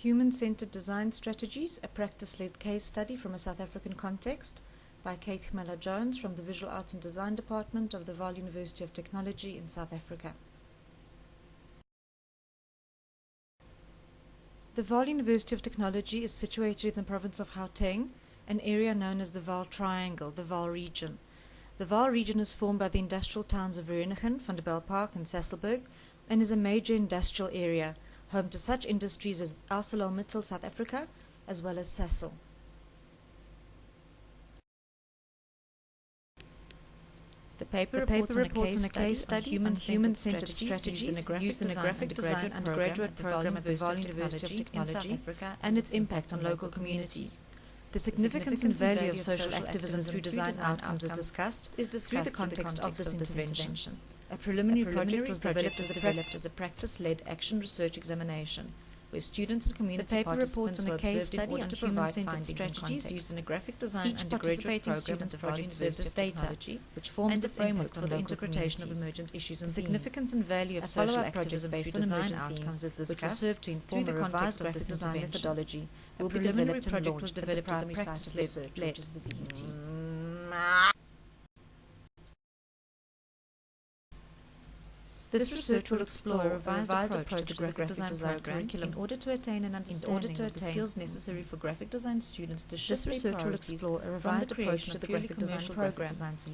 Human-Centered Design Strategies, a practice-led case study from a South African context, by Chmela-Jones from the Visual Arts and Design Department of the Vaal University of Technology in South Africa. The Vaal University of Technology is situated in the province of Gauteng, an area known as the Vaal Triangle, the Vaal region. The Vaal region is formed by the industrial towns of Vereeniging, Vanderbijlpark and Sasolburg, and is a major industrial area, home to such industries as ArcelorMittal South Africa, as well as Sasol. The paper reports on a case study on human-centered strategies used in a graphic design undergraduate program at the Vaal University of Technology and its impact on local communities. The significance and value of social activism through design outcomes is discussed through the context of this intervention. A preliminary project was developed as a practice-led action research examination, where students and community participants were observed in order to provide human-centered strategies used in a graphic design undergraduate program at the Vaal University of Technology, which forms the framework for the interpretation of emergent issues and themes. The significance and value of social activism based on emergent outcomes is discussed, which will serve to inform the revised graphic design methodology. A preliminary project was developed as a practice-led research, which is the VUT. This research will explore a revised approach to the graphic design curriculum in order to attain an understanding of the skills necessary for graphic design students to shift their priorities from the creation of the graphic design program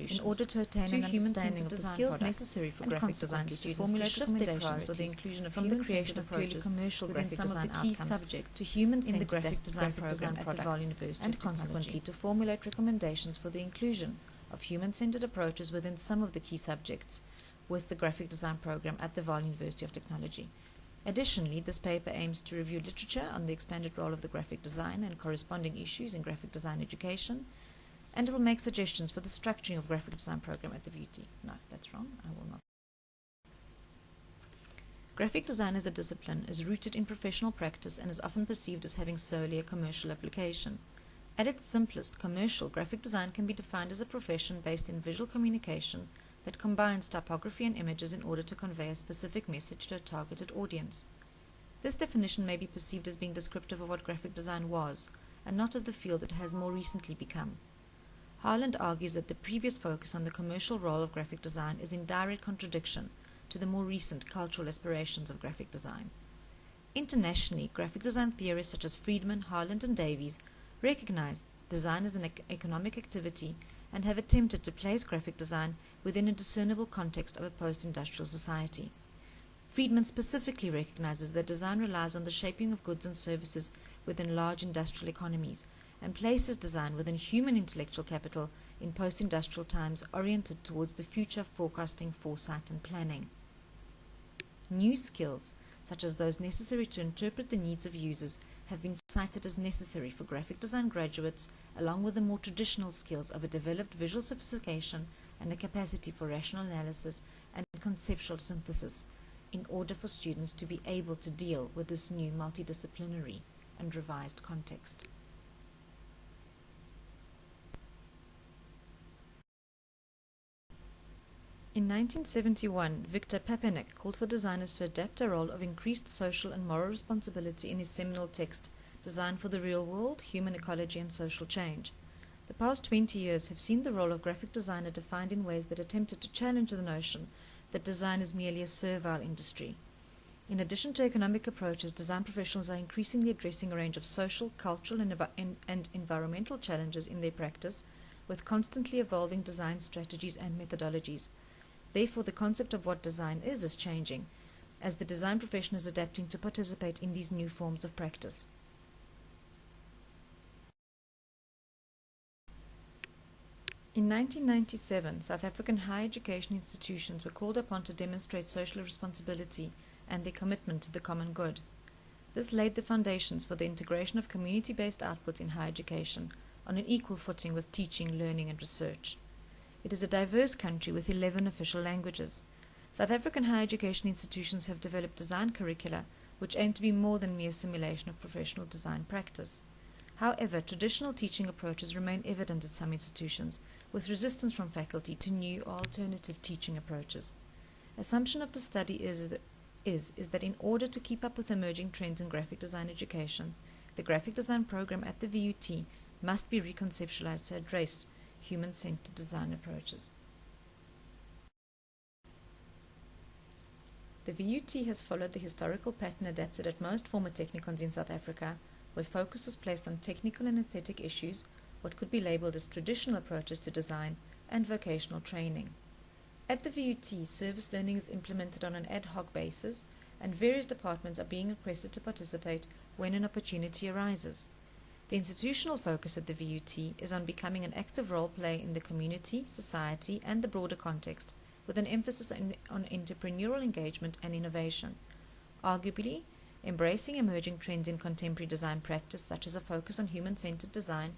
in order to attain an understanding of the skills necessary for graphic design students to shift their priorities for the inclusion of human-centered approaches within some of the key subjects to human-centered graphic design program at the Vaal University and consequently to formulate recommendations for the inclusion of human-centered approaches within some of the key subjects with the graphic design program at the Vaal University of Technology. Additionally, this paper aims to review literature on the expanded role of the graphic design and corresponding issues in graphic design education, and it will make suggestions for the structuring of graphic design program at the VUT. No, that's wrong. I will not. Graphic design as a discipline is rooted in professional practice and is often perceived as having solely a commercial application. At its simplest, commercial graphic design can be defined as a profession based in visual communication that combines typography and images in order to convey a specific message to a targeted audience. This definition may be perceived as being descriptive of what graphic design was, and not of the field it has more recently become. Harland argues that the previous focus on the commercial role of graphic design is in direct contradiction to the more recent cultural aspirations of graphic design. Internationally, graphic design theorists such as Friedman, Harland, and Davies recognize design as an economic activity and have attempted to place graphic design within a discernible context of a post-industrial society. Friedman specifically recognizes that design relies on the shaping of goods and services within large industrial economies and places design within human intellectual capital in post-industrial times oriented towards the future forecasting, foresight, and planning. New skills, such as those necessary to interpret the needs of users, have been cited as necessary for graphic design graduates, along with the more traditional skills of a developed visual sophistication and a capacity for rational analysis and conceptual synthesis, in order for students to be able to deal with this new multidisciplinary and revised context. In 1971, Victor Papanek called for designers to adapt a role of increased social and moral responsibility in his seminal text, Design for the Real World, Human Ecology and Social Change. The past 20 years have seen the role of graphic designer defined in ways that attempted to challenge the notion that design is merely a servile industry. In addition to economic approaches, design professionals are increasingly addressing a range of social, cultural, and environmental challenges in their practice, with constantly evolving design strategies and methodologies. Therefore, the concept of what design is changing, as the design profession is adapting to participate in these new forms of practice. In 1997, South African higher education institutions were called upon to demonstrate social responsibility and their commitment to the common good. This laid the foundations for the integration of community-based outputs in higher education on an equal footing with teaching, learning, and research. It is a diverse country with 11 official languages. South African higher education institutions have developed design curricula which aim to be more than mere simulation of professional design practice. However, traditional teaching approaches remain evident at some institutions, with resistance from faculty to new or alternative teaching approaches. Assumption of the study is is that in order to keep up with emerging trends in graphic design education, the graphic design program at the VUT must be reconceptualized to address human-centered design approaches. The VUT has followed the historical pattern adapted at most former technikons in South Africa, where focus was placed on technical and aesthetic issues, what could be labelled as traditional approaches to design, and vocational training. At the VUT, service learning is implemented on an ad hoc basis, and various departments are being requested to participate when an opportunity arises. The institutional focus at the VUT is on becoming an active role player in the community, society, and the broader context, with an emphasis on entrepreneurial engagement and innovation. Arguably, embracing emerging trends in contemporary design practice, such as a focus on human-centered design,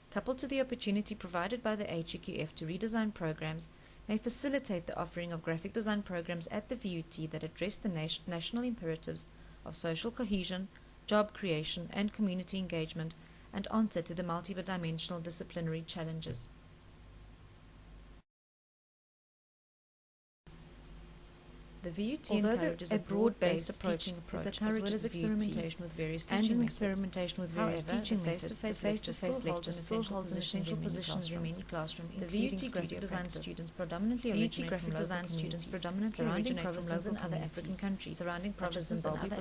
coupled to the opportunity provided by the HEQF to redesign programs, may facilitate the offering of graphic design programs at the VUT that address the national imperatives of social cohesion, job creation, and community engagement, and answer to the multidimensional disciplinary challenges. The VUT encourages a broad-based approach, as well as experimentation with various teaching methods. The face-to-face lectures still holds an essential positions in many classrooms. The VUT graphic design students predominantly originate from local communities surrounding provinces and other African countries, such as Zimbabwe,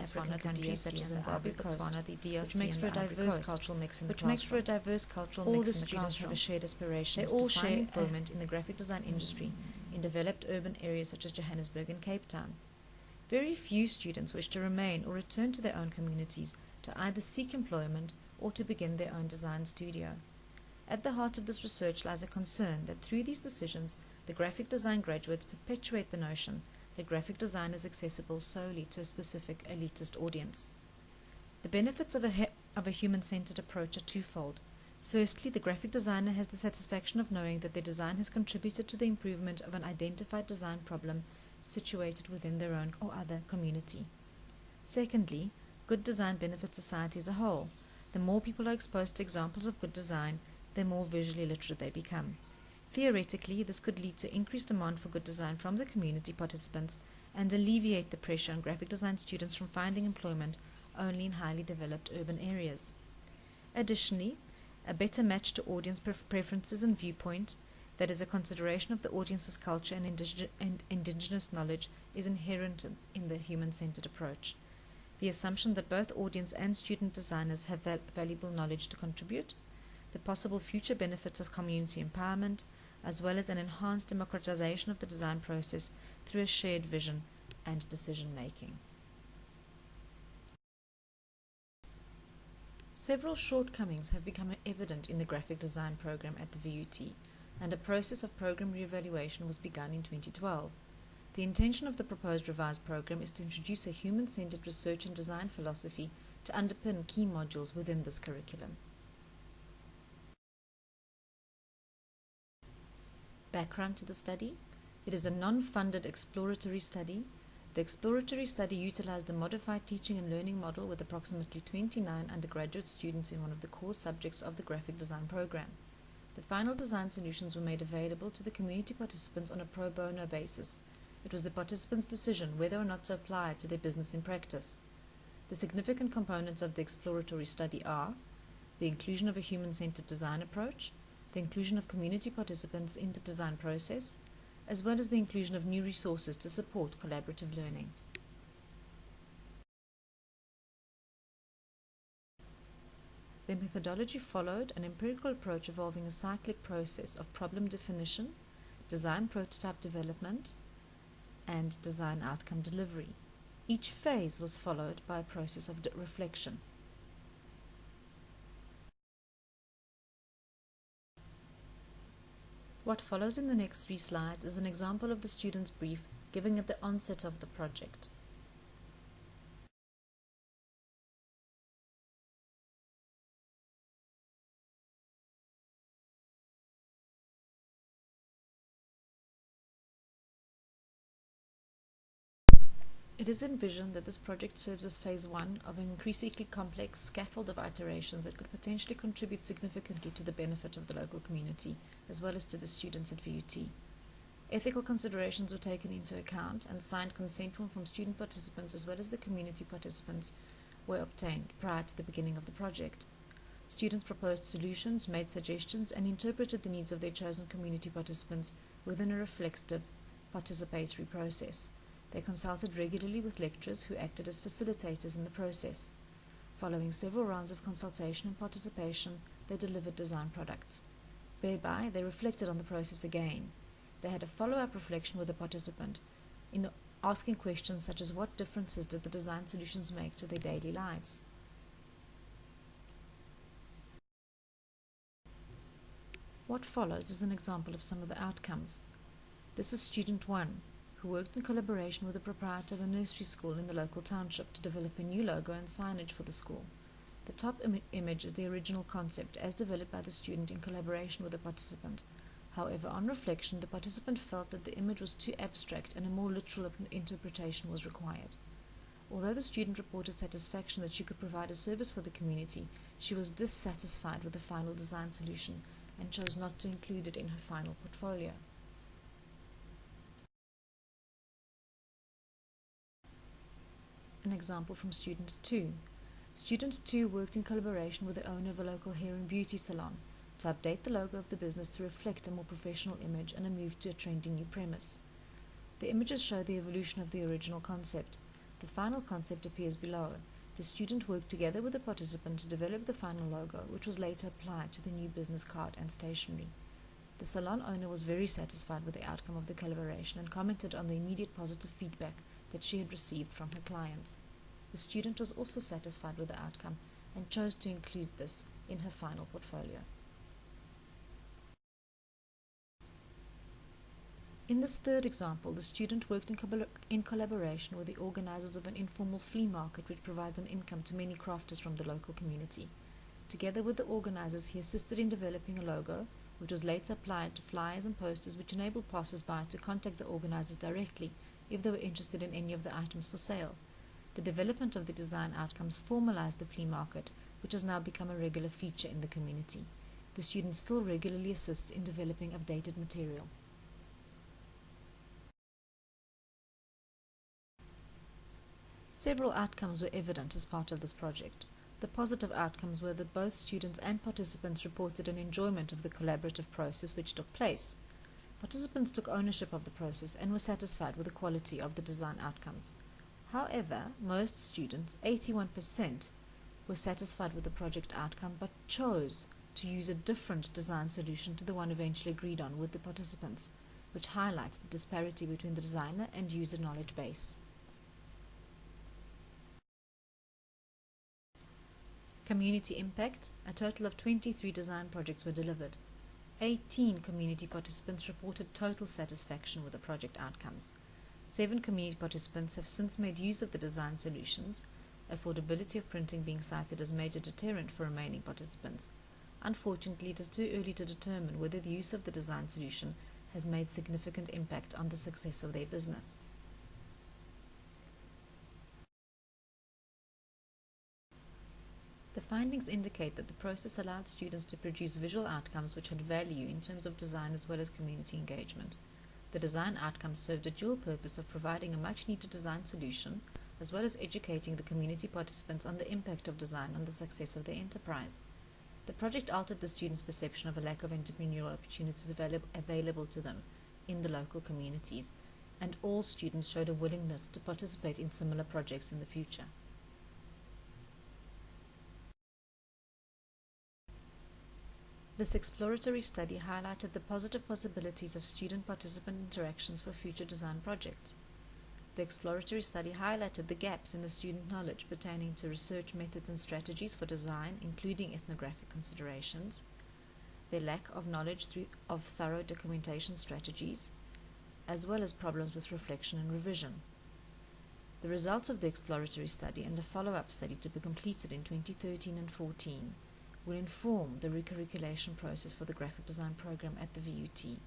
Botswana, the DRC, which makes for a diverse cultural mix in the classroom. All the students have a shared aspiration to find employment in the graphic design industry in developed urban areas such as Johannesburg and Cape Town. Very few students wish to remain or return to their own communities to either seek employment or to begin their own design studio. At the heart of this research lies a concern that through these decisions, the graphic design graduates perpetuate the notion that graphic design is accessible solely to a specific elitist audience. The benefits of a human-centered approach are twofold. Firstly, the graphic designer has the satisfaction of knowing that their design has contributed to the improvement of an identified design problem situated within their own or other community. Secondly, good design benefits society as a whole. The more people are exposed to examples of good design, the more visually literate they become. Theoretically, this could lead to increased demand for good design from the community participants and alleviate the pressure on graphic design students from finding employment only in highly developed urban areas. Additionally, a better match to audience preferences and viewpoint, that is a consideration of the audience's culture and indigenous knowledge, is inherent in the human-centered approach. The assumption that both audience and student designers have valuable knowledge to contribute, the possible future benefits of community empowerment, as well as an enhanced democratization of the design process through a shared vision and decision-making. Several shortcomings have become evident in the graphic design program at the VUT, and a process of program re-evaluation was begun in 2012. The intention of the proposed revised program is to introduce a human-centered research and design philosophy to underpin key modules within this curriculum. Background to the study: it is a non-funded exploratory study. The exploratory study utilized a modified teaching and learning model with approximately 29 undergraduate students in one of the core subjects of the graphic design program. The final design solutions were made available to the community participants on a pro bono basis. It was the participants' decision whether or not to apply it to their business in practice. The significant components of the exploratory study are the inclusion of a human-centered design approach, the inclusion of community participants in the design process, as well as the inclusion of new resources to support collaborative learning. The methodology followed an empirical approach involving a cyclic process of problem definition, design prototype development, and design outcome delivery. Each phase was followed by a process of reflection. What follows in the next 3 slides is an example of the student's brief given at the onset of the project. It is envisioned that this project serves as phase 1 of an increasingly complex scaffold of iterations that could potentially contribute significantly to the benefit of the local community, as well as to the students at VUT. Ethical considerations were taken into account, and signed consent form from student participants as well as the community participants were obtained prior to the beginning of the project. Students proposed solutions, made suggestions, and interpreted the needs of their chosen community participants within a reflexive, participatory process. They consulted regularly with lecturers who acted as facilitators in the process. Following several rounds of consultation and participation, they delivered design products. Thereby, they reflected on the process again. They had a follow-up reflection with the participant in asking questions such as what differences did the design solutions make to their daily lives. What follows is an example of some of the outcomes. This is student 1, who worked in collaboration with the proprietor of a nursery school in the local township to develop a new logo and signage for the school. The top image is the original concept as developed by the student in collaboration with the participant. However, on reflection, the participant felt that the image was too abstract and a more literal interpretation was required. Although the student reported satisfaction that she could provide a service for the community, she was dissatisfied with the final design solution and chose not to include it in her final portfolio. An example from Student 2. Student 2 worked in collaboration with the owner of a local hair and beauty salon to update the logo of the business to reflect a more professional image and a move to a trendy new premise. The images show the evolution of the original concept. The final concept appears below. The student worked together with the participant to develop the final logo, which was later applied to the new business card and stationery. The salon owner was very satisfied with the outcome of the collaboration and commented on the immediate positive feedback that she had received from her clients. The student was also satisfied with the outcome and chose to include this in her final portfolio. In this third example, the student worked in collaboration with the organizers of an informal flea market which provides an income to many crafters from the local community. Together with the organizers, he assisted in developing a logo, which was later applied to flyers and posters which enabled passers-by to contact the organizers directly if they were interested in any of the items for sale. The development of the design outcomes formalized the flea market, which has now become a regular feature in the community. The student still regularly assists in developing updated material. Several outcomes were evident as part of this project. The positive outcomes were that both students and participants reported an enjoyment of the collaborative process which took place. Participants took ownership of the process and were satisfied with the quality of the design outcomes. However, most students, 81%, were satisfied with the project outcome but chose to use a different design solution to the one eventually agreed on with the participants, which highlights the disparity between the designer and user knowledge base. Community impact. A total of 23 design projects were delivered. 18 community participants reported total satisfaction with the project outcomes. 7 community participants have since made use of the design solutions, affordability of printing being cited as major deterrent for remaining participants. Unfortunately, it is too early to determine whether the use of the design solution has made significant impact on the success of their business. The findings indicate that the process allowed students to produce visual outcomes which had value in terms of design as well as community engagement. The design outcomes served a dual purpose of providing a much-needed design solution as well as educating the community participants on the impact of design on the success of their enterprise. The project altered the students' perception of a lack of entrepreneurial opportunities available to them in the local communities, and all students showed a willingness to participate in similar projects in the future. This exploratory study highlighted the positive possibilities of student-participant interactions for future design projects. The exploratory study highlighted the gaps in the student knowledge pertaining to research methods and strategies for design, including ethnographic considerations, their lack of knowledge of thorough documentation strategies, as well as problems with reflection and revision. The results of the exploratory study and a follow-up study to be completed in 2013 and 14 will inform the recurriculation process for the graphic design program at the VUT,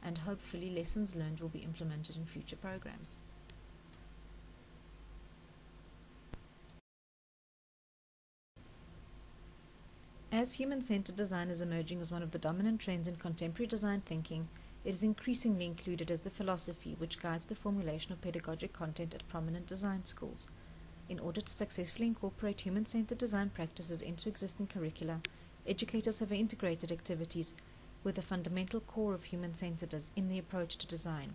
and hopefully lessons learned will be implemented in future programs. As human-centered design is emerging as one of the dominant trends in contemporary design thinking, It is increasingly included as the philosophy which guides the formulation of pedagogic content at prominent design schools. In order to successfully incorporate human-centered design practices into existing curricula, educators have integrated activities with a fundamental core of human-centeredness in the approach to design.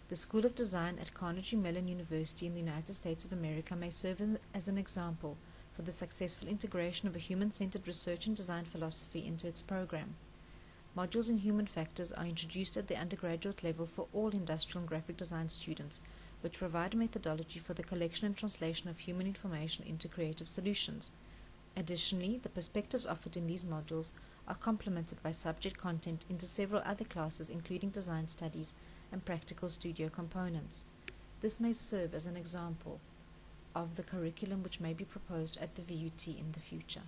The School of Design at Carnegie Mellon University in the United States of America may serve as an example for the successful integration of a human-centered research and design philosophy into its program. Modules in human factors are introduced at the undergraduate level for all industrial and graphic design students, which provide a methodology for the collection and translation of human information into creative solutions. Additionally, the perspectives offered in these modules are complemented by subject content into several other classes, including design studies and practical studio components. This may serve as an example of the curriculum which may be proposed at the VUT in the future.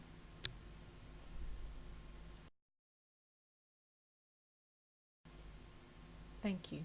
Thank you.